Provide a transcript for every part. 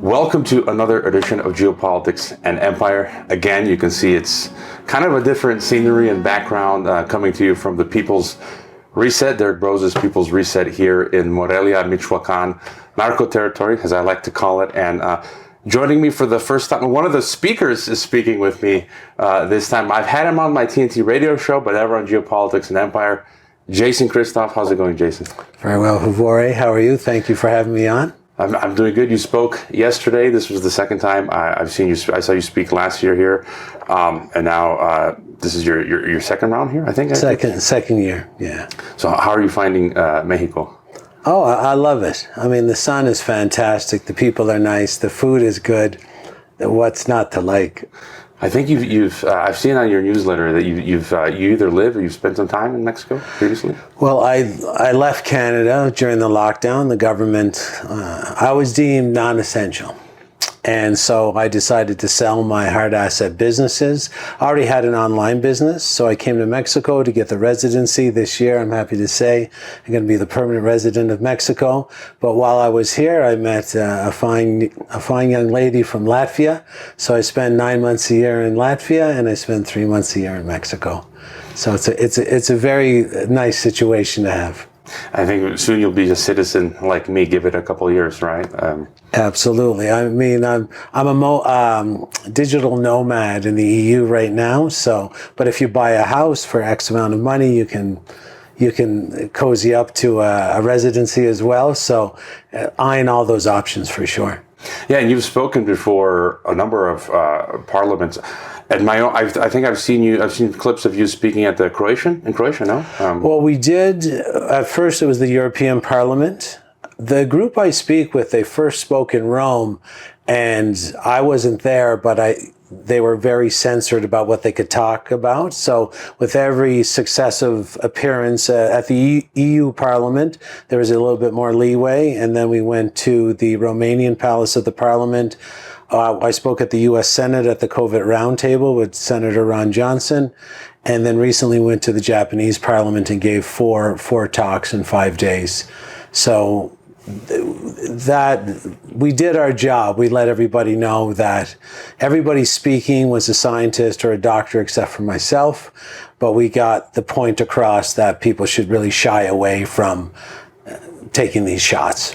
Welcome to another edition of Geopolitics and Empire. Again, you can see it's kind of a different scenery and background coming to you from the People's Reset, Derek Brose's People's Reset here in Morelia, Michoacan, narco territory, as I like to call it. And joining me for the first time, one of the speakers is speaking with me this time. I've had him on my TNT radio show, but ever on Geopolitics and Empire. Jason Christoff. How's it going, Jason? Very well, Havore. How are you? Thank you for having me on. I'm doing good. You spoke yesterday. This was the second time I've seen you. I saw you speak last year here, and now this is your second round here, I think. Second year, yeah. So how are you finding Mexico? Oh, I love it. I mean, the sun is fantastic. The people are nice. The food is good. What's not to like? I think you've I've seen on your newsletter that you either live or you've spent some time in Mexico previously. Well, I left Canada during the lockdown. The government, I was deemed non-essential. And so I decided to sell my hard asset businesses. I already had an online business, so I came to Mexico to get the residency this year. I'm happy to say I'm going to be the permanent resident of Mexico. But while I was here, I met a fine young lady from Latvia. So I spend 9 months a year in Latvia, and I spend 3 months a year in Mexico. So it's a very nice situation to have. I think soon you'll be a citizen like me. Give it a couple of years, right? Absolutely. I mean, I'm a digital nomad in the EU right now. So, but if you buy a house for X amount of money, you can cozy up to a residency as well. So, eyeing all those options for sure. Yeah, and you've spoken before a number of parliaments. At my own, I think I've seen clips of you speaking at in Croatia, no? Well, we did, at first it was the European Parliament. The group I speak with, they first spoke in Rome, and I wasn't there, but they were very censored about what they could talk about. So with every successive appearance at the EU Parliament, there was a little bit more leeway. And then we went to the Romanian Palace of the Parliament. I spoke at the U.S. Senate at the COVID roundtable with Senator Ron Johnson, and then recently went to the Japanese Parliament and gave four talks in 5 days. So that we did our job. We let everybody know that everybody speaking was a scientist or a doctor except for myself, but we got the point across that people should really shy away from taking these shots.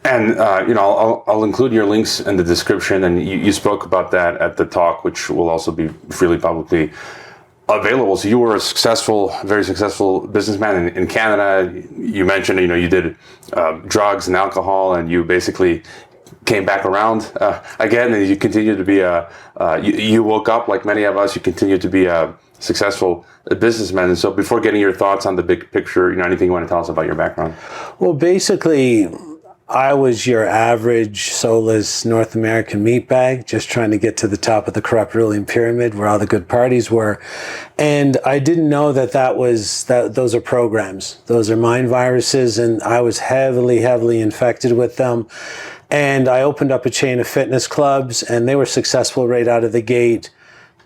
And, I'll include your links in the description. And you spoke about that at the talk, which will also be freely publicly available. So you were a very successful businessman in Canada. You mentioned, you did drugs and alcohol, and you basically came back around again, and you continued to be you woke up like many of us. You continued to be a successful businessman. And so before getting your thoughts on the big picture, anything you want to tell us about your background? Well, basically, I was your average soulless North American meatbag, just trying to get to the top of the corrupt ruling pyramid where all the good parties were. And I didn't know that those are programs. Those are mind viruses, and I was heavily infected with them. And I opened up a chain of fitness clubs, and they were successful right out of the gate.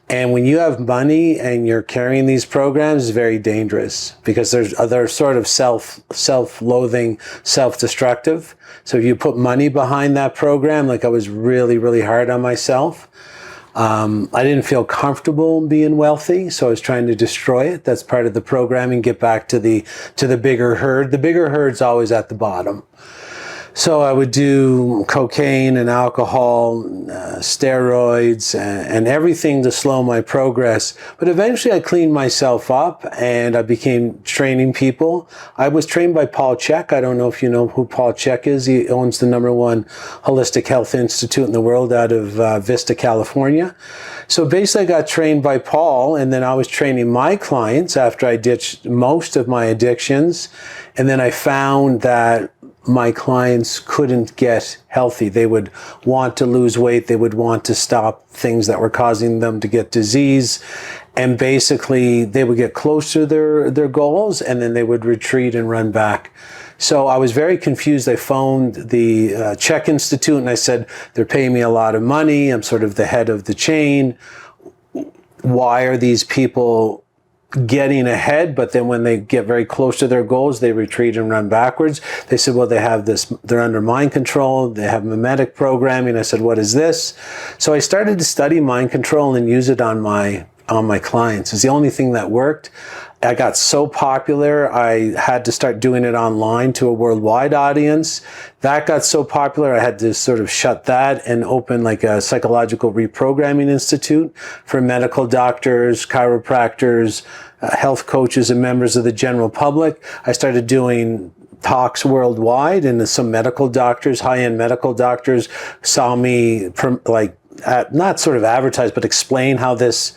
And when you have money and you're carrying these programs, it's very dangerous because they're sort of self-loathing, self-destructive. So if you put money behind that program, like I was really hard on myself. I didn't feel comfortable being wealthy, so I was trying to destroy it. That's part of the programming, get back to the bigger herd. The bigger herd's always at the bottom. So I would do cocaine and alcohol, steroids, and everything to slow my progress. But eventually I cleaned myself up and I became training people. I was trained by Paul Chek. I don't know if you know who Paul Chek is. He owns the #1 holistic health institute in the world out of Vista, California. So basically I got trained by Paul, and then I was training my clients after I ditched most of my addictions. And then I found that my clients couldn't get healthy. They would want to lose weight. They would want to stop things that were causing them to get disease. And basically they would get close to their goals, and then they would retreat and run back. So I was very confused. I phoned the Chek Institute and I said, they're paying me a lot of money. I'm sort of the head of the chain. Why are these people getting ahead, but then when they get very close to their goals, they retreat and run backwards. They said, well, they have this, they're under mind control, they have mimetic programming. I said, what is this? So I started to study mind control and use it on my clients. It's the only thing that worked. I got so popular, I had to start doing it online to a worldwide audience. That got so popular, I had to sort of shut that and open like a psychological reprogramming institute for medical doctors, chiropractors, health coaches, and members of the general public. I started doing talks worldwide, and some medical doctors, high-end medical doctors, saw me not sort of advertise, but explain how this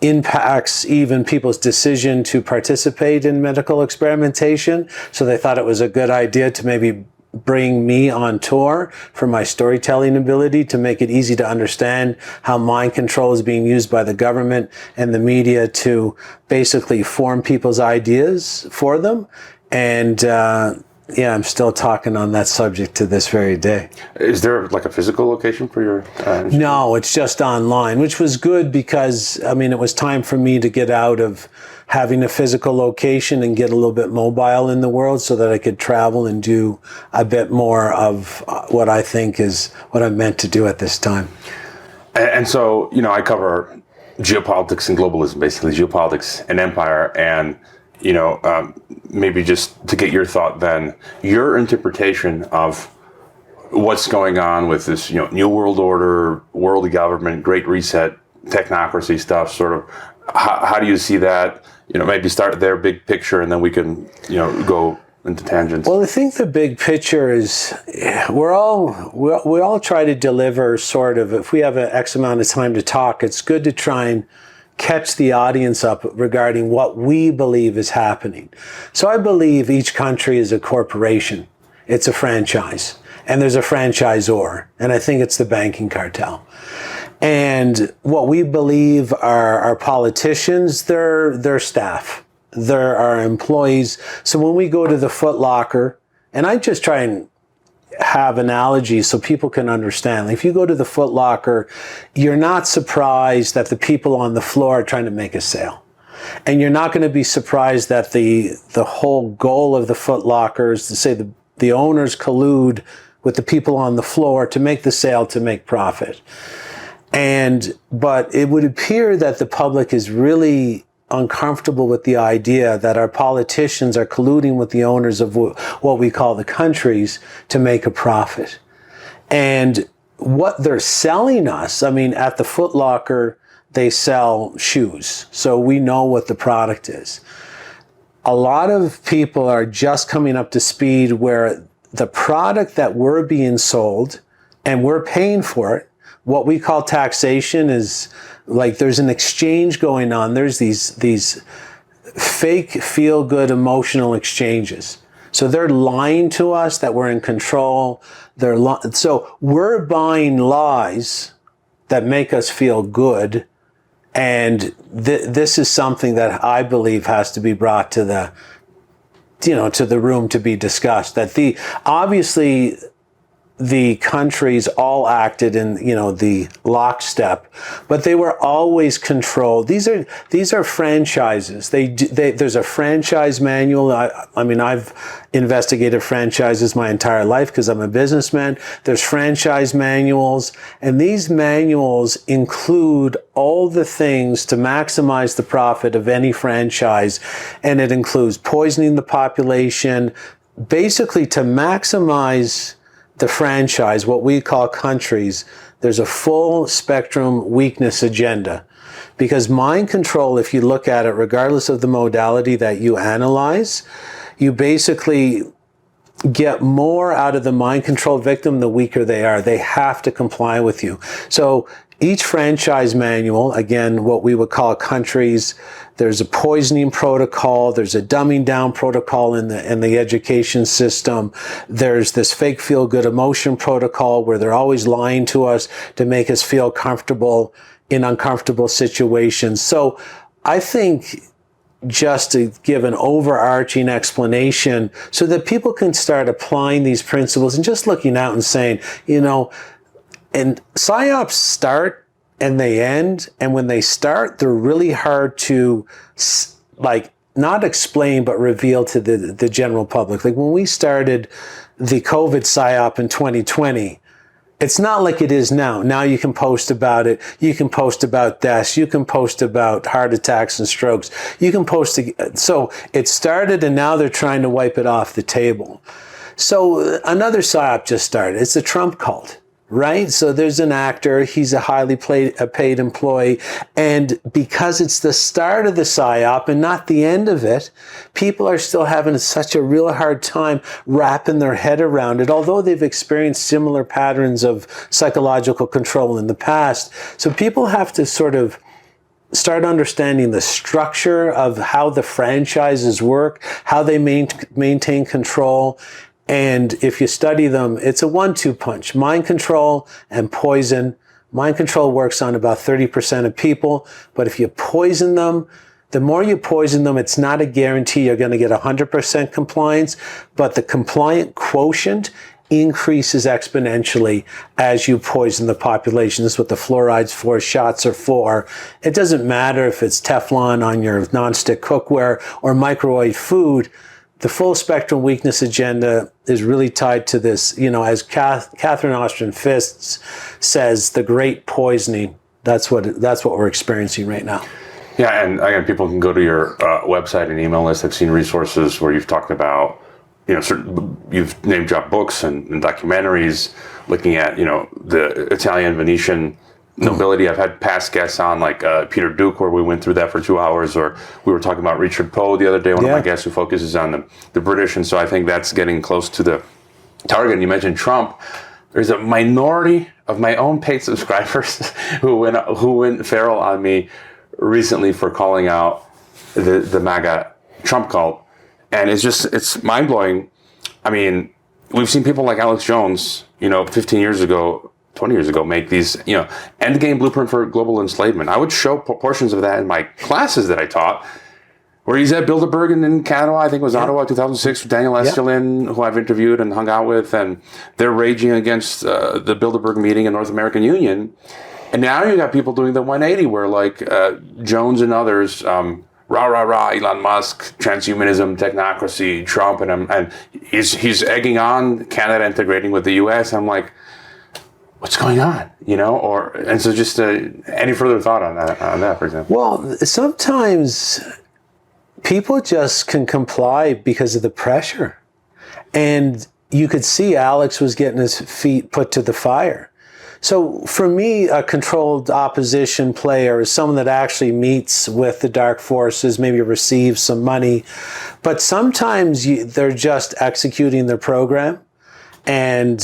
impacts even people's decision to participate in medical experimentation. So they thought it was a good idea to maybe bring me on tour for my storytelling ability, to make it easy to understand how mind control is being used by the government and the media to basically form people's ideas for them. And yeah, I'm still talking on that subject to this very day. Is there like a physical location for your? No, it's just online, which was good because, I mean, it was time for me to get out of having a physical location and get a little bit mobile in the world so that I could travel and do a bit more of what I think is what I'm meant to do at this time. And so, you know, I cover geopolitics and globalism, basically geopolitics and empire, and you know, maybe just to get your thought then, your interpretation of what's going on with this, you know, New World Order, world government, Great Reset, technocracy stuff, sort of, how do you see that? You know, maybe start there, big picture, and then we can, you know, go into tangents. Well, I think the big picture is we all try to deliver sort of, if we have an X amount of time to talk, it's good to try and catch the audience up regarding what we believe is happening. So I believe each country is a corporation. It's a franchise. And there's a franchisor. And I think it's the banking cartel. And what we believe are our politicians, they're staff. They're our employees. So when we go to the Foot Locker, and I just try and have analogies so people can understand. If you go to the Foot Locker, you're not surprised that the people on the floor are trying to make a sale. And you're not going to be surprised that the whole goal of the Foot Locker is to say the owners collude with the people on the floor to make the sale, to make profit. But it would appear that the public is really uncomfortable with the idea that our politicians are colluding with the owners of what we call the countries to make a profit. And what they're selling us, I mean, at the Foot Locker, they sell shoes. So we know what the product is. A lot of people are just coming up to speed where the product that we're being sold and we're paying for it, what we call taxation, is like there's an exchange going on. There's these fake feel-good emotional exchanges. So they're lying to us that we're in control. So we're buying lies that make us feel good. And this is something that I believe has to be brought to the room to be discussed. That obviously the countries all acted in, the lockstep, but they were always controlled. These are franchises. There's a franchise manual. I mean, I've investigated franchises my entire life because I'm a businessman. There's franchise manuals, and these manuals include all the things to maximize the profit of any franchise, and it includes poisoning the population, basically to maximize the franchise, what we call countries. There's a full spectrum weakness agenda. Because mind control, if you look at it, regardless of the modality that you analyze, you basically get more out of the mind control victim the weaker they are. They have to comply with you. So each franchise manual, again, what we would call countries, there's a poisoning protocol, there's a dumbing down protocol in the education system, there's this fake feel-good emotion protocol where they're always lying to us to make us feel comfortable in uncomfortable situations. So I think, just to give an overarching explanation so that people can start applying these principles and just looking out and saying, and PSYOPs start and they end, and when they start, they're really hard to like not explain, but reveal to the general public. Like when we started the COVID PSYOP in 2020, it's not like it is now. Now you can post about it. You can post about deaths. You can post about heart attacks and strokes. You can post. So it started, and now they're trying to wipe it off the table. So another PSYOP just started. It's the Trump cult, right? So there's an actor. He's a highly paid employee. And because it's the start of the PSYOP and not the end of it, people are still having such a real hard time wrapping their head around it, although they've experienced similar patterns of psychological control in the past. So people have to sort of start understanding the structure of how the franchises work, how they maintain control. And if you study them, it's a 1-2 punch. Mind control and poison. Mind control works on about 30% of people. But if you poison them, the more you poison them, it's not a guarantee you're going to get 100% compliance. But the compliant quotient increases exponentially as you poison the population. This is what the fluorides 4 shots are for. It doesn't matter if it's Teflon on your nonstick cookware or microwave food. The full spectrum weakness agenda is really tied to this, as Catherine Austrian Fists says, the great poisoning. That's what we're experiencing right now. Yeah, and again, people can go to your website and email list. I've seen resources where you've talked about, you've name dropped books and documentaries looking at, the Italian Venetian nobility. I've had past guests on, like Peter Duke, where we went through that for 2 hours, or we were talking about Richard Poe the other day, one of my guests who focuses on the British, and so I think that's getting close to the target. And you mentioned Trump. There's a minority of my own paid subscribers who went feral on me recently for calling out the MAGA Trump cult, and it's mind-blowing. I mean, we've seen people like Alex Jones, 15 years ago, 20 years ago, make these, endgame blueprint for global enslavement. I would show portions of that in my classes that I taught, where he's at Bilderberg in Canada, I think it was Ottawa, 2006, with Daniel Estulin, who I've interviewed and hung out with, and they're raging against the Bilderberg meeting in North American Union. And now you got people doing the 180, where like Jones and others, Elon Musk, transhumanism, technocracy, Trump, and he's egging on Canada integrating with the U.S. I'm like, what's going on? And so just any further thought on that, for example? Well, sometimes people just can comply because of the pressure. And you could see Alex was getting his feet put to the fire. So for me, a controlled opposition player is someone that actually meets with the dark forces, maybe receives some money, but sometimes they're just executing their program. And,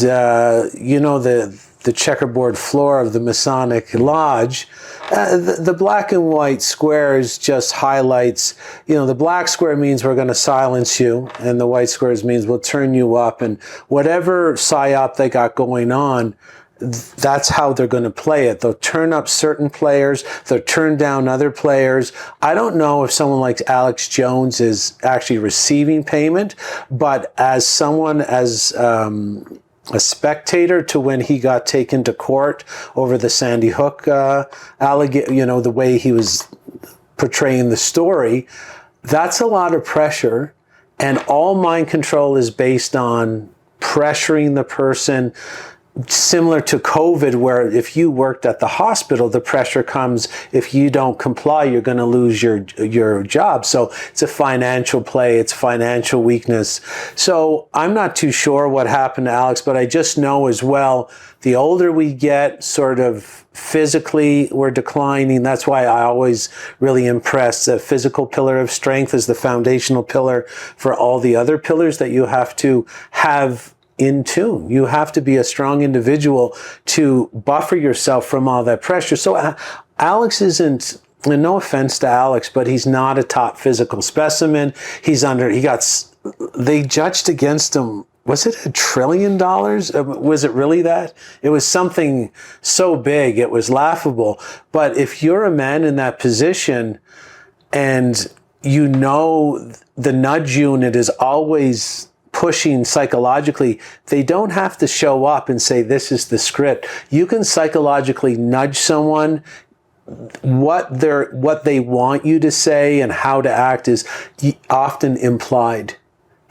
the checkerboard floor of the Masonic Lodge, the black and white squares just highlights, the black square means we're going to silence you, and the white squares means we'll turn you up, and whatever psyop they got going on, that's how they're going to play it. They'll turn up certain players, they'll turn down other players. I don't know if someone like Alex Jones is actually receiving payment, but as someone, a spectator to when he got taken to court over the Sandy Hook the way he was portraying the story, that's a lot of pressure. And all mind control is based on pressuring the person, similar to COVID, where if you worked at the hospital, the pressure comes, if you don't comply, you're going to lose your job. So it's a financial play, it's financial weakness. So I'm not too sure what happened to Alex, but I just know as well, the older we get, sort of physically, we're declining. That's why I always really impress the physical pillar of strength as the foundational pillar for all the other pillars that you have to have in tune. You have to be a strong individual to buffer yourself from all that pressure. So Alex isn't, and no offense to Alex, but he's not a top physical specimen. They judged against him, was it $1 trillion? Was it really that? It was something so big, it was laughable. But if you're a man in that position and the nudge unit is always pushing psychologically, they don't have to show up and say, this is the script. You can psychologically nudge someone what they want you to say and how to act is often implied,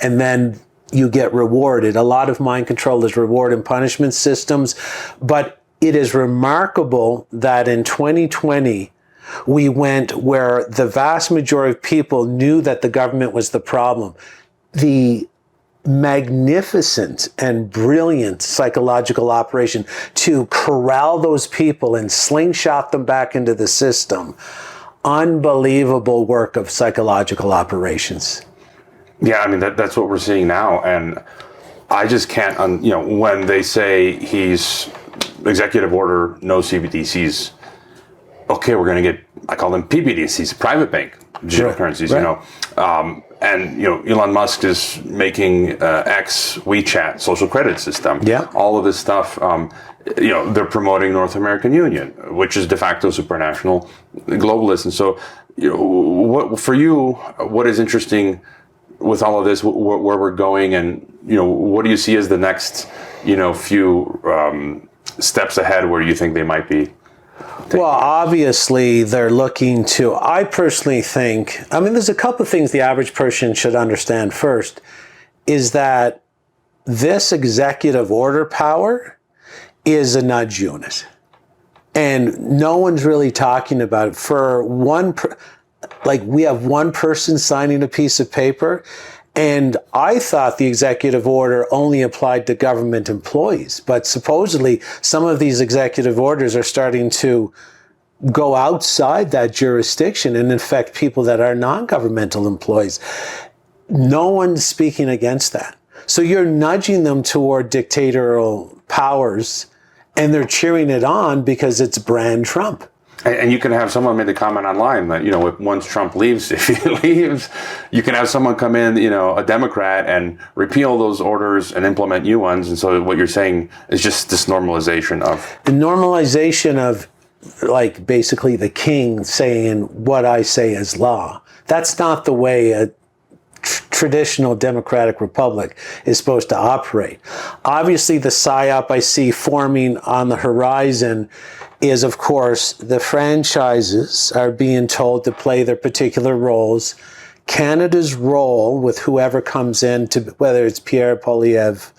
and then you get rewarded. A lot of mind control is reward and punishment systems, but it is remarkable that in 2020, we went where the vast majority of people knew that the government was the problem. The magnificent and brilliant psychological operation to corral those people and slingshot them back into the system. Unbelievable work of psychological operations. Yeah, I mean, that's what we're seeing now. And I just can't, when they say he's executive order, no CBDCs, okay, we're going to get, I call them PBDCs, private bank digital currencies, right. And Elon Musk is making X WeChat social credit system. Yeah. All of this stuff. They're promoting North American Union, which is de facto supranational globalist. And so, what for you? What is interesting with all of this? Where we're going, and what do you see as the next few steps ahead where you think they might be? Well, obviously, they're looking to, I personally think, there's a couple of things the average person should understand first, is that this executive order power is a nudge unit. And no one's really talking about it. For we have one person signing a piece of paper, and I thought the executive order only applied to government employees. But supposedly, some of these executive orders are starting to go outside that jurisdiction and affect people that are non-governmental employees. No one's speaking against that. So you're nudging them toward dictatorial powers, and they're cheering it on because it's brand Trump. And you can have someone make the comment online that, once Trump leaves, if he leaves, you can have someone come in, a Democrat, and repeal those orders and implement new ones. And so what you're saying is just this normalization of... The normalization of, basically the king saying what I say is law. That's not the way a traditional democratic republic is supposed to operate. Obviously, the PSYOP I see forming on the horizon is, of course, the franchises are being told to play their particular roles. Canada's role with whoever comes in, whether it's Pierre Poilievre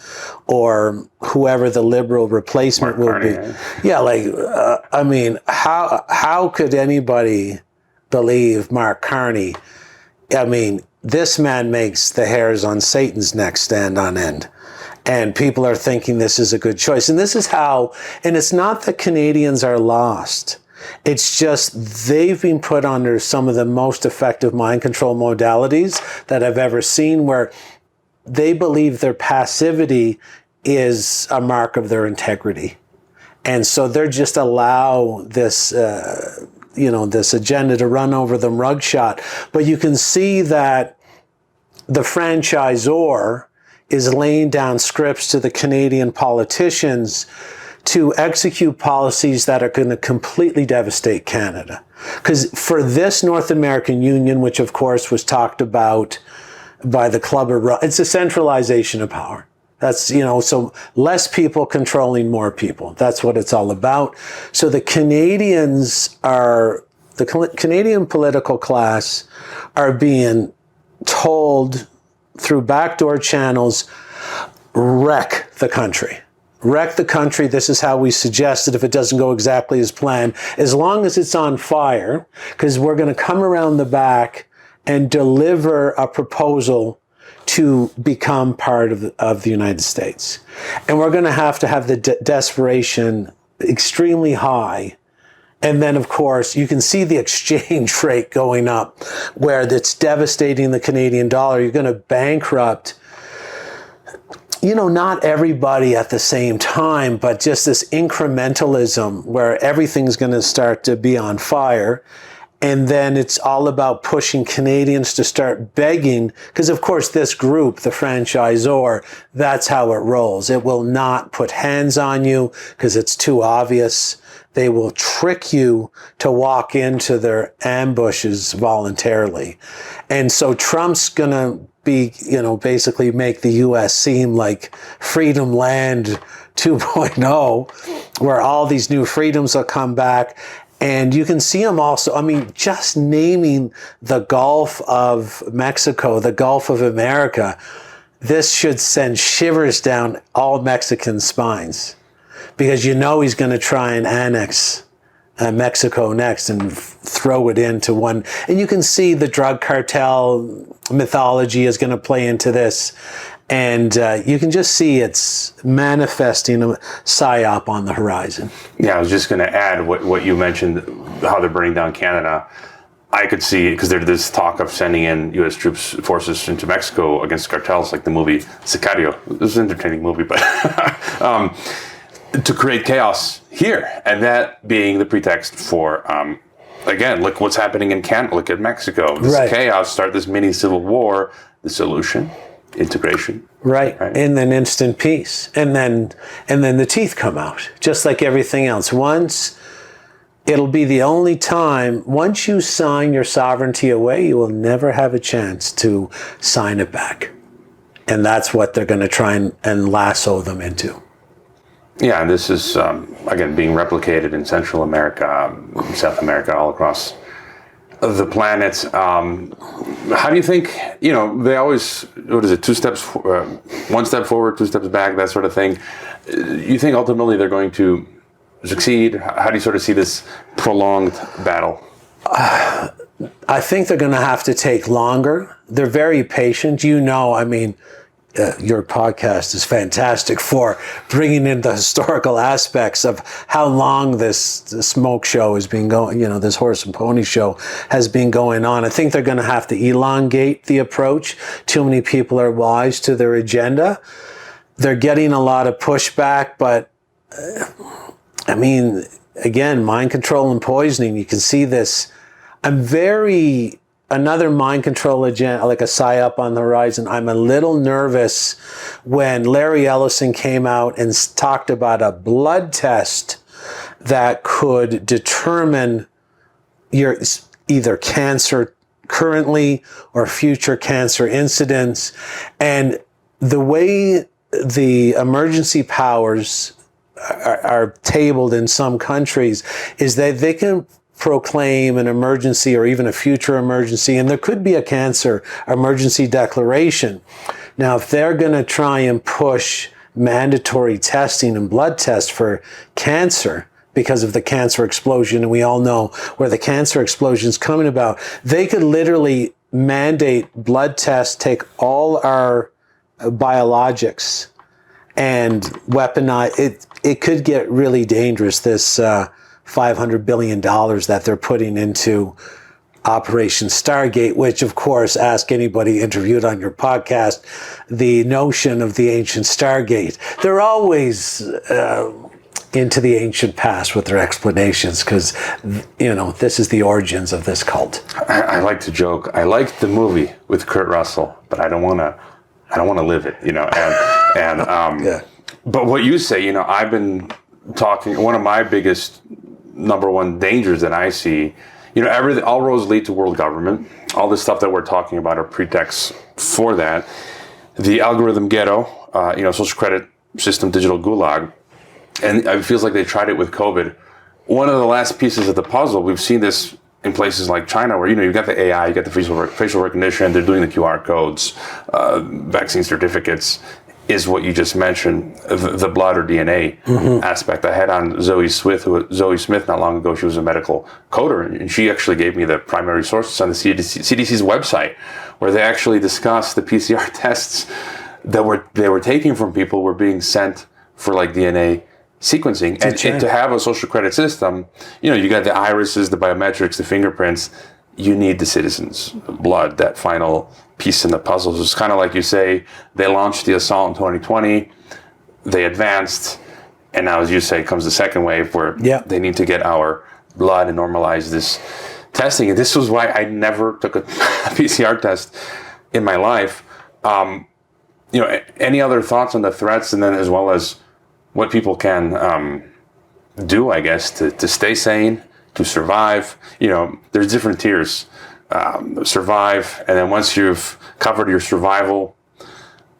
or whoever the Liberal replacement will be. Yeah, how could anybody believe Mark Carney? This man makes the hairs on Satan's neck stand on end. And people are thinking this is a good choice. And this is how, and it's not that Canadians are lost. It's just they've been put under some of the most effective mind control modalities that I've ever seen, where they believe their passivity is a mark of their integrity. And so they're just allow this, this agenda to run over them rugshot. But you can see that the franchisor is laying down scripts to the Canadian politicians to execute policies that are going to completely devastate Canada. Because for this North American Union, which of course was talked about by the Club of Rome, it's a centralization of power. That's, so less people controlling more people. That's what it's all about. So the Canadian political class are being told through backdoor channels, wreck the country. Wreck the country. This is how we suggest it if it doesn't go exactly as planned. As long as it's on fire, because we're going to come around the back and deliver a proposal to become part of the United States. And we're going to have the desperation extremely high. And then, of course, you can see the exchange rate going up, where it's devastating the Canadian dollar. You're going to bankrupt, not everybody at the same time, but just this incrementalism where everything's going to start to be on fire. And then it's all about pushing Canadians to start begging, because of course this group, the franchisor, that's how it rolls. It will not put hands on you because it's too obvious. They will trick you to walk into their ambushes voluntarily. And so Trump's going to be, basically make the U.S. seem like Freedom Land 2.0, where all these new freedoms will come back. And you can see them also, I mean, just naming the Gulf of Mexico, the Gulf of America, this should send shivers down all Mexican spines, because you know he's going to try and annex Mexico next and throw it into one. And you can see the drug cartel mythology is going to play into this. And you can just see it's manifesting a psyop on the horizon. Yeah, I was just going to add what you mentioned, how they're burning down Canada. I could see, because there's this talk of sending in U.S. forces into Mexico against cartels, like the movie Sicario. It was an entertaining movie, but to create chaos here. And that being the pretext for, again, look what's happening in Canada. Look at Mexico. This chaos, start this mini civil war, the solution. Integration. Right. And then instant peace. And then the teeth come out, just like everything else. It'll be the only time, once you sign your sovereignty away, you will never have a chance to sign it back. And that's what they're going to try and lasso them into. Yeah, and this is, again, being replicated in Central America, South America, all across the planet. How do you think, they always, what is it, one step forward, two steps back, that sort of thing. You think ultimately they're going to succeed? How do you sort of see this prolonged battle? I think they're going to have to take longer. They're very patient. Your podcast is fantastic for bringing in the historical aspects of how long this smoke show has been going, this horse and pony show has been going on. I think they're going to have to elongate the approach. Too many people are wise to their agenda. They're getting a lot of pushback, but again, mind control and poisoning, you can see this. Another mind control agenda, like a psyop on the horizon. I'm a little nervous when Larry Ellison came out and talked about a blood test that could determine your either cancer currently or future cancer incidents. And the way the emergency powers are tabled in some countries is that they can proclaim an emergency or even a future emergency, and there could be a cancer emergency declaration. Now, if they're going to try and push mandatory testing and blood tests for cancer because of the cancer explosion, and we all know where the cancer explosion is coming about, they could literally mandate blood tests, take all our biologics and weaponize it. It could get really dangerous, this $500 billion that they're putting into Operation Stargate, which, of course, ask anybody interviewed on your podcast, the notion of the ancient Stargate. They're always into the ancient past with their explanations because, this is the origins of this cult. I like to joke. I like the movie with Kurt Russell, but I don't want to live it, Yeah. But what you say, I've been talking, one of my biggest number one dangers that I see, all roads lead to world government. All this stuff that we're talking about are pretexts for that. The algorithm ghetto, social credit system, digital gulag. And it feels like they tried it with COVID. One of the last pieces of the puzzle, we've seen this in places like China where, you've got the AI, you got the facial recognition, they're doing the QR codes, vaccine certificates, is what you just mentioned, the blood or DNA aspect. I had on Zoe Smith not long ago. She was a medical coder, and she actually gave me the primary sources on the CDC's website, where they actually discussed the PCR tests that they were taking from people were being sent for like DNA sequencing. And to have a social credit system, you got the irises, the biometrics, the fingerprints. You need the citizens' blood, that final piece in the puzzle. So it's kind of like you say, they launched the assault in 2020, they advanced, and now, as you say, comes the second wave where they need to get our blood and normalize this testing. And this was why I never took a PCR test in my life. Any other thoughts on the threats, and then as well as what people can do, I guess, to stay sane, to survive? There's different tiers. Survive, and then once you've covered your survival,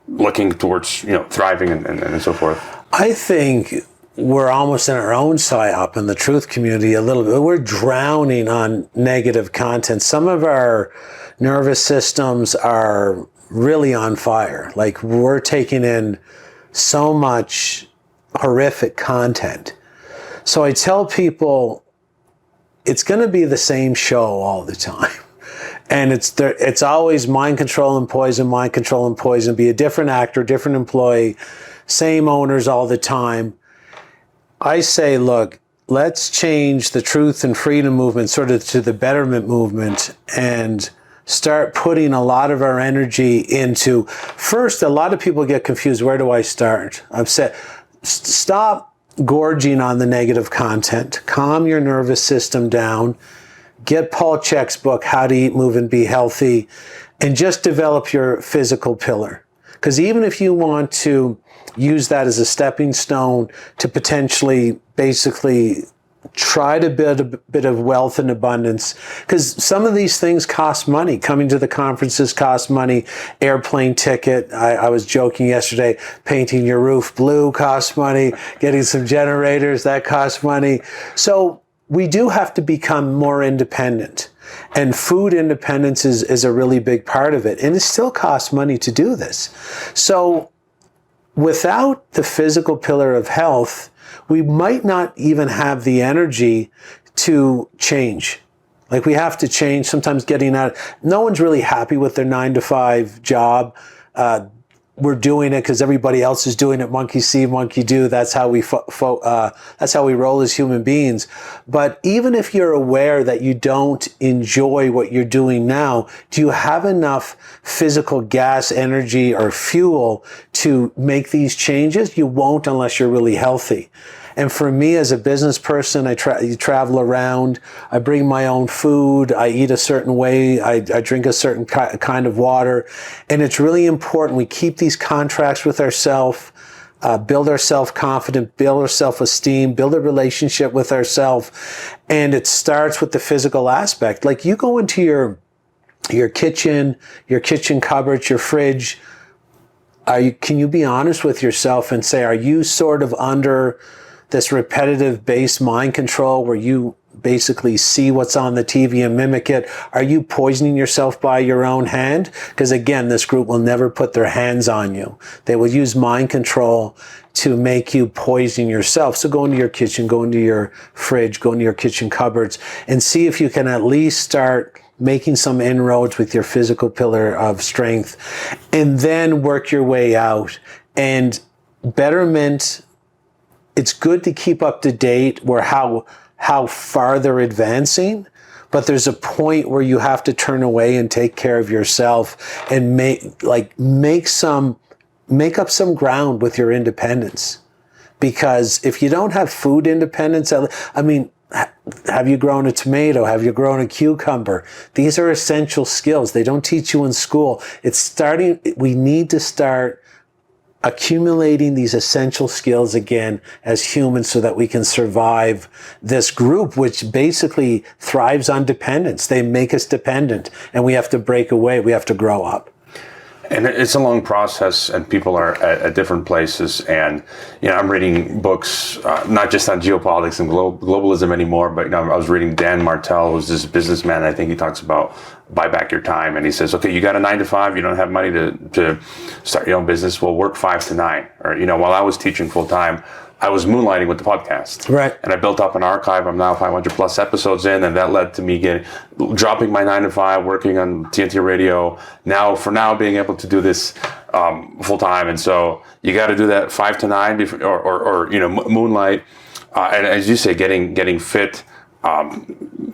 looking towards thriving and so forth. I think we're almost in our own psyop in the truth community a little bit. We're drowning on negative content. Some of our nervous systems are really on fire. Like, we're taking in so much horrific content. So I tell people it's going to be the same show all the time. And it's always mind control and poison, mind control and poison. Be a different actor, different employee, same owners all the time. I say, look, let's change the truth and freedom movement sort of to the betterment movement and start putting a lot of our energy into, first, a lot of people get confused. Where do I start? I've said, stop gorging on the negative content. Calm your nervous system down. Get Paul Chek's book, How to Eat, Move, and Be Healthy, and just develop your physical pillar. Because even if you want to use that as a stepping stone to potentially basically try to build a bit of wealth and abundance, because some of these things cost money. Coming to the conferences costs money. Airplane ticket. I was joking yesterday, painting your roof blue costs money. Getting some generators, that costs money. So we do have to become more independent. And food independence is a really big part of it. And it still costs money to do this. So without the physical pillar of health, we might not even have the energy to change. Like, we have to change, sometimes getting out. No one's really happy with their 9-to-5 job. We're doing it because everybody else is doing it. Monkey see, monkey do. That's how we that's how we roll as human beings. But even if you're aware that you don't enjoy what you're doing now, do you have enough physical gas, energy, or fuel to make these changes? You won't unless you're really healthy. And for me, as a business person, I travel around, I bring my own food, I eat a certain way, I drink a certain kind of water. And it's really important we keep these contracts with ourselves, build our self-confidence, build our self-esteem, build a relationship with ourselves. And it starts with the physical aspect. Like, you go into your kitchen cupboards, your fridge. Can you be honest with yourself and say, are you sort of under this repetitive base mind control where you basically see what's on the TV and mimic it? Are you poisoning yourself by your own hand? Because again, this group will never put their hands on you. They will use mind control to make you poison yourself. So go into your kitchen, go into your fridge, go into your kitchen cupboards, and see if you can at least start making some inroads with your physical pillar of strength, and then work your way out. And betterment, it's good to keep up to date where how far they're advancing, but there's a point where you have to turn away and take care of yourself and make up some ground with your independence. Because if you don't have food independence, I mean, have you grown a tomato? Have you grown a cucumber? These are essential skills. They don't teach you in school. We need to start accumulating these essential skills again as humans so that we can survive this group, which basically thrives on dependence. They make us dependent, and we have to break away. We have to grow up. And it's a long process, and people are at different places. And, I'm reading books, not just on geopolitics and globalism anymore, but, I was reading Dan Martell, who's this businessman. I think he talks about buy back your time. And he says, okay, you got a 9-to-5, you don't have money to start your own business. Well, work 5 to 9. Or, while I was teaching full time, I was moonlighting with the podcast. Right. And I built up an archive. I'm now 500 plus episodes in, and that led to me dropping my 9-to-5, working on TNT radio. Now being able to do this full time. And so you got to do that 5 to 9 before, or moonlight. And as you say, getting fit,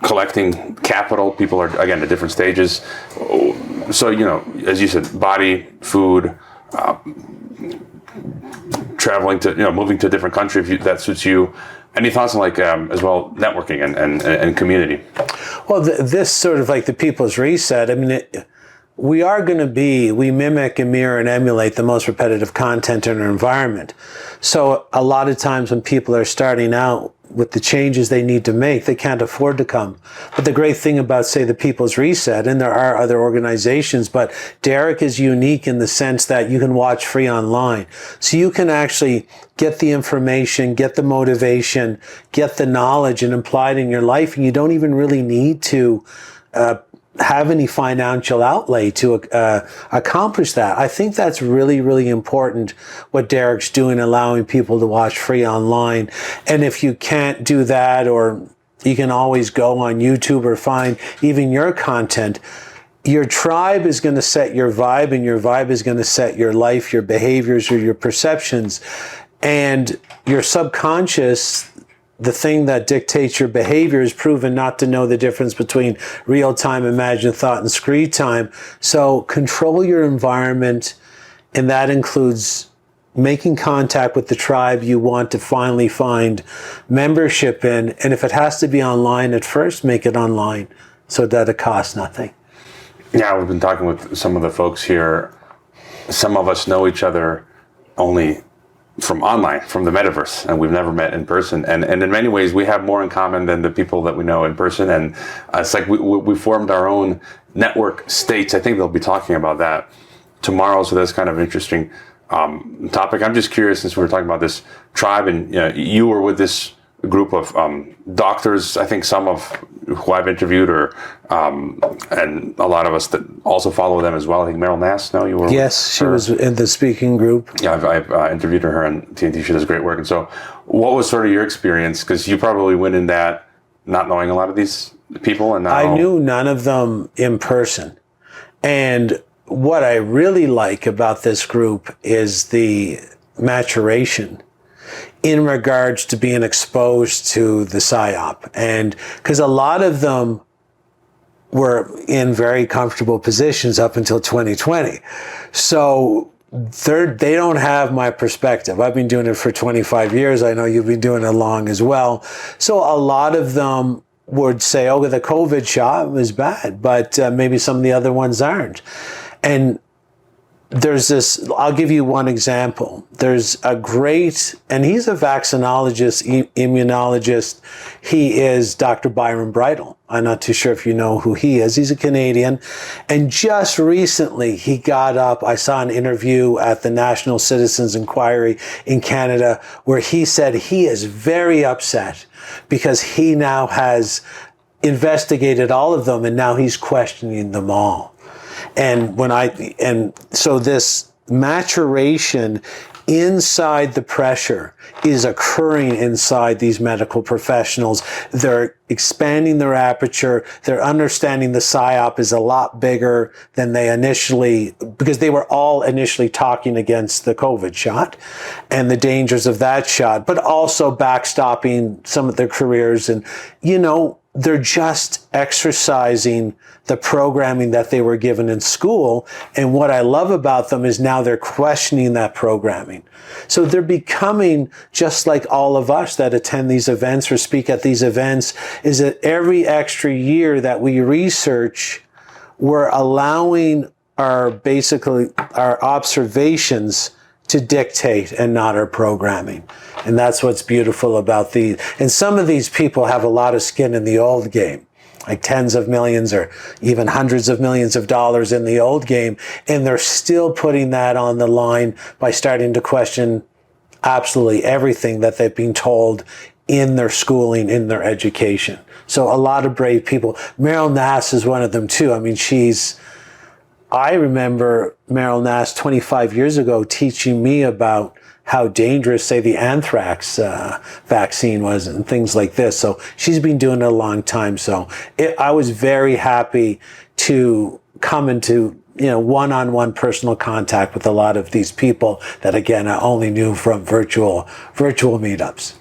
collecting capital. People are, again, at different stages. So, as you said, body, food, traveling to, moving to a different country if that suits you. Any thoughts on as well, networking and community? Well, this sort of like the people's reset. I mean, we mimic and mirror and emulate the most repetitive content in our environment. So a lot of times when people are starting out, with the changes they need to make. They can't afford to come. But the great thing about, say, the People's Reset, and there are other organizations, but Derek is unique in the sense that you can watch free online. So you can actually get the information, get the motivation, get the knowledge and apply it in your life. And you don't even really need to have any financial outlay to accomplish that. I think that's really, really important what Derek's doing, allowing people to watch free online. And if you can't do that, or you can always go on YouTube or find even your content. Your tribe is going to set your vibe, and your vibe is going to set your life, your behaviors, or your perceptions. And your subconscious, the thing that dictates your behavior, is proven not to know the difference between real-time imagined thought and screen time. So control your environment, and that includes making contact with the tribe you want to finally find membership in. And if it has to be online at first, make it online so that it costs nothing. Yeah, we've been talking with some of the folks here. Some of us know each other only from online, from the metaverse, and we've never met in person. And in many ways, we have more in common than the people that we know in person. And it's like we formed our own network states. I think they'll be talking about that tomorrow. So that's kind of interesting topic. I'm just curious, since we were talking about this tribe, and you were with this group of doctors, I think some of who I've interviewed, or and a lot of us that also follow them as well. I think Meryl Nass, no, you were? Yes, she was in the speaking group. Yeah, I've interviewed her on TNT. She does great work. And so what was sort of your experience? Because you probably went in that not knowing a lot of these people. And now I knew none of them in person. And what I really like about this group is the maturation in regards to being exposed to the PSYOP. And because a lot of them were in very comfortable positions up until 2020. So they don't have my perspective. I've been doing it for 25 years. I know you've been doing it long as well. So a lot of them would say, oh, the COVID shot was bad, but maybe some of the other ones aren't. And there's this, I'll give you one example. There's a great, and he's a vaccinologist, immunologist. He is Dr. Byron Bridle. I'm not too sure if you know who he is. He's a Canadian. And just recently he got up, I saw an interview at the National Citizens Inquiry in Canada, where he said he is very upset because he now has investigated all of them, and now he's questioning them all. And so this maturation inside the pressure is occurring inside these medical professionals. They're expanding their aperture. They're understanding the PSYOP is a lot bigger than they initially, because they were all initially talking against the COVID shot and the dangers of that shot, but also backstopping some of their careers. And, they're just exercising the programming that they were given in school. And what I love about them is now they're questioning that programming. So they're becoming just like all of us that attend these events or speak at these events, is that every extra year that we research, we're allowing our observations to dictate and not our programming. And that's what's beautiful about these. And some of these people have a lot of skin in the old game, like tens of millions or even hundreds of millions of dollars in the old game. And they're still putting that on the line by starting to question absolutely everything that they've been told in their schooling, in their education. So a lot of brave people. Meryl Nass is one of them too. I mean, I remember Meryl Nass 25 years ago teaching me about how dangerous, say, the anthrax vaccine was and things like this. So she's been doing it a long time. So I was very happy to come into one-on-one personal contact with a lot of these people that, again, I only knew from virtual meetups.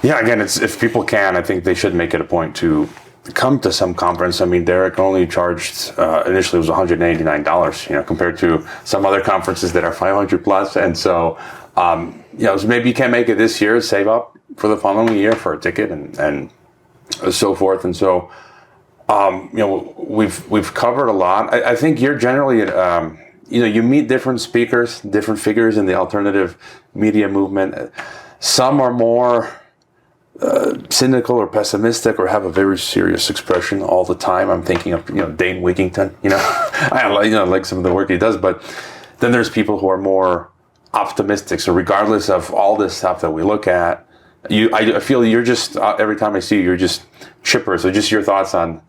Yeah, again, if people can, I think they should make it a point to come to some conference. I mean, Derek only charged, initially it was $189, compared to some other conferences that are 500 plus. And so, so maybe you can't make it this year, save up for the following year for a ticket and so forth. And so, we've covered a lot. I think you're generally, you meet different speakers, different figures in the alternative media movement. Some are more cynical or pessimistic or have a very serious expression all the time. I'm thinking of Dane Wigington. I like some of the work he does, but then there's people who are more optimistic. So regardless of all this stuff that we look at, I feel you're just every time I see you, you're just chipper. So just your thoughts on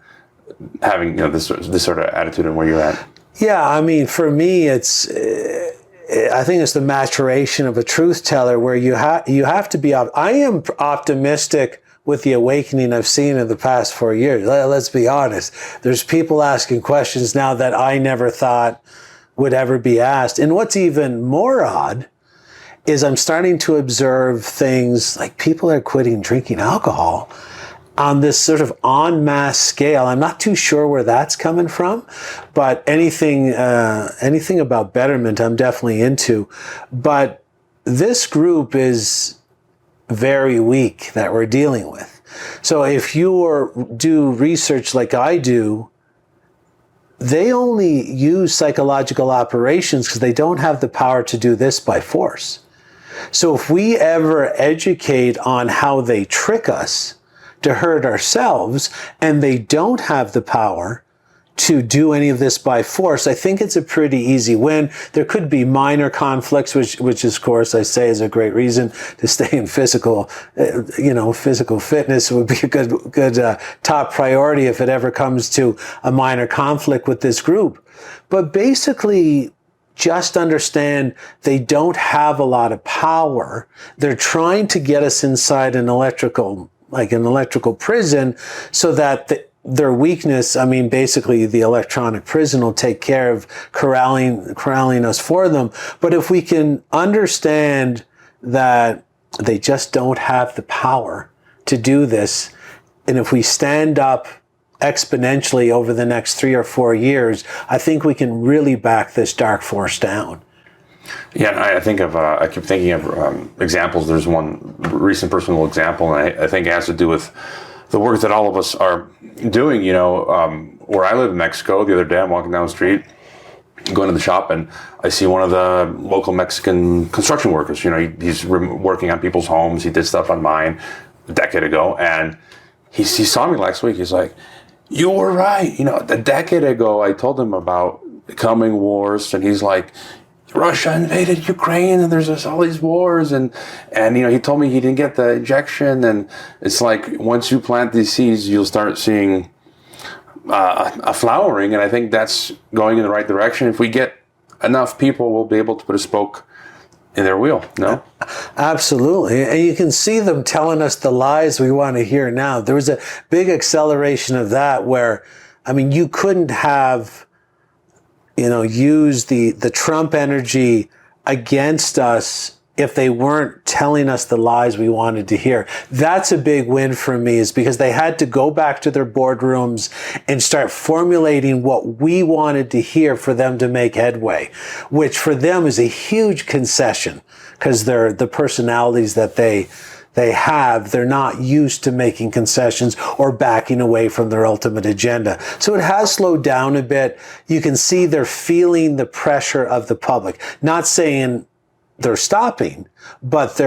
having this sort of attitude and where you're at. Yeah, I mean, for me, I think it's the maturation of a truth teller where you have to be. I am optimistic with the awakening I've seen in the past 4 years. Let's be honest. There's people asking questions now that I never thought would ever be asked. And what's even more odd is I'm starting to observe things like people are quitting drinking alcohol on this sort of en masse scale. I'm not too sure where that's coming from, but anything about betterment I'm definitely into. But this group is very weak that we're dealing with. So if you do research like I do, they only use psychological operations because they don't have the power to do this by force. So if we ever educate on how they trick us to hurt ourselves, and they don't have the power to do any of this by force, I think it's a pretty easy win. There could be minor conflicts, which of course I say is a great reason to stay in physical fitness would be a good top priority if it ever comes to a minor conflict with this group. But basically, just understand they don't have a lot of power. They're trying to get us inside an electrical prison so that their weakness, I mean, basically the electronic prison will take care of corralling us for them. But if we can understand that they just don't have the power to do this, and if we stand up exponentially over the next 3 or 4 years, I think we can really back this dark force down. Yeah, I keep thinking of examples. There's one recent personal example, and I think it has to do with the work that all of us are doing. Where I live in Mexico, the other day I'm walking down the street, going to the shop, and I see one of the local Mexican construction workers. He's working on people's homes. He did stuff on mine a decade ago, and he saw me last week. He's like, "You were right. A decade ago I told him about coming wars," and he's like, "Russia invaded Ukraine, and there's all these wars, and he told me he didn't get the injection, and it's like once you plant these seeds, you'll start seeing a flowering, and I think that's going in the right direction. If we get enough people, we'll be able to put a spoke in their wheel." No? Absolutely. And you can see them telling us the lies we want to hear now. There was a big acceleration of that where, I mean, you couldn't have use the Trump energy against us if they weren't telling us the lies we wanted to hear. That's a big win for me, is because they had to go back to their boardrooms and start formulating what we wanted to hear for them to make headway, which for them is a huge concession because they're the personalities that they have, they're not used to making concessions or backing away from their ultimate agenda. So it has slowed down a bit. You can see they're feeling the pressure of the public. Not saying they're stopping, but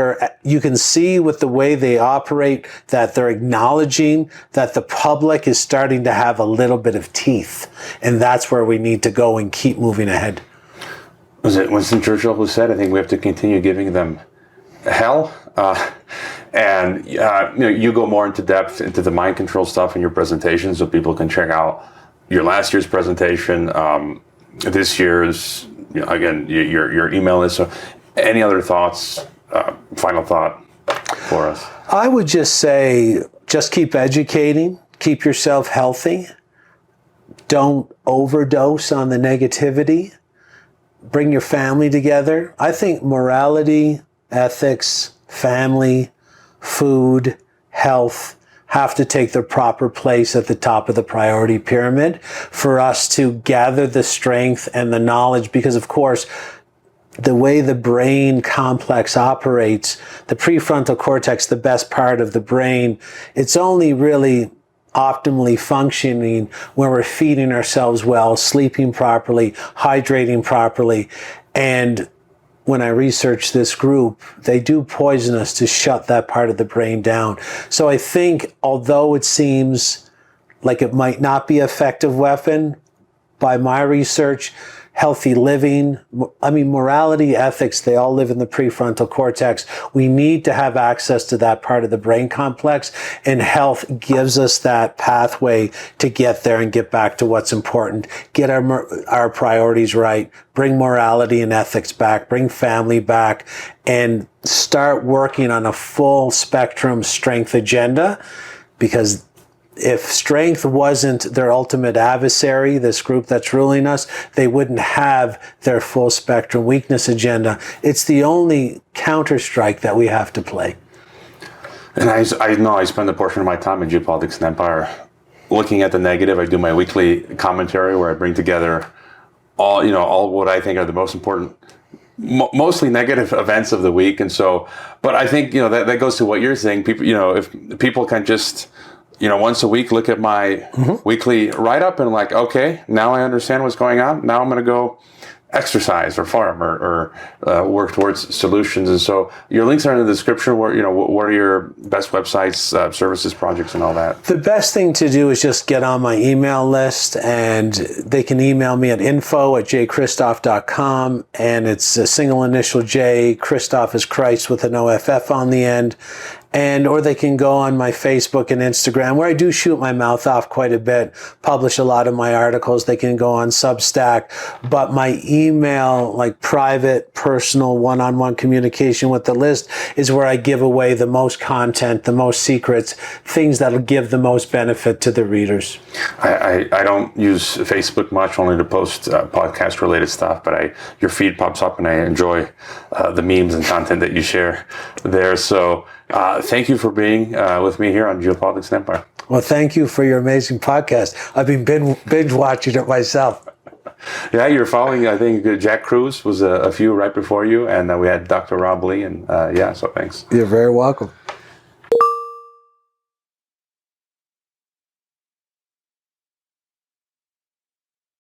you can see with the way they operate that they're acknowledging that the public is starting to have a little bit of teeth. And that's where we need to go and keep moving ahead. Was it Winston Churchill who said, "I think we have to continue giving them hell"? You go more into depth into the mind control stuff in your presentation, so people can check out your last year's presentation, this year's, again, your email list. So any other thoughts, final thought for us? I would just say, just keep educating, keep yourself healthy. Don't overdose on the negativity. Bring your family together. I think morality, ethics, family, food, health have to take their proper place at the top of the priority pyramid for us to gather the strength and the knowledge, because of course, the way the brain complex operates, the prefrontal cortex, the best part of the brain, it's only really optimally functioning when we're feeding ourselves well, sleeping properly, hydrating properly, and when I research this group, they do poison us to shut that part of the brain down. So I think, although it seems like it might not be an effective weapon, by my research, healthy living, morality, ethics, they all live in the prefrontal cortex. We need to have access to that part of the brain complex, and health gives us that pathway to get there and get back to what's important, get our priorities right, bring morality and ethics back, bring family back, and start working on a full spectrum strength agenda. Because if strength wasn't their ultimate adversary, this group that's ruling us, they wouldn't have their full spectrum weakness agenda. It's the only counter-strike that we have to play. And I know I spend a portion of my time in Geopolitics and Empire looking at the negative. I do my weekly commentary where I bring together all what I think are the most important, mostly negative events of the week. And so, but I think, that goes to what you're saying. People, if people can just, once a week, look at my weekly write-up and okay, now I understand what's going on. Now I'm going to go exercise or farm or work towards solutions. And so your links are in the description. What are your best websites, services, projects, and all that? The best thing to do is just get on my email list, and they can email me at info@jchristoff.com, and it's a single initial J. Christoff is Christ with an OFF on the end. Or they can go on my Facebook and Instagram, where I do shoot my mouth off quite a bit, publish a lot of my articles. They can go on Substack. But my email, private, personal, one-on-one communication with the list, is where I give away the most content, the most secrets, things that'll give the most benefit to the readers. I don't use Facebook much, only to post podcast-related stuff, but your feed pops up, and I enjoy the memes and content that you share there. So thank you for being with me here on Geopolitics and Empire. Well, thank you for your amazing podcast. I've been binge watching it myself. Yeah, you're following, I think, Jack Cruz was a few right before you, and we had Dr. Rob Lee, and so thanks. You're very welcome.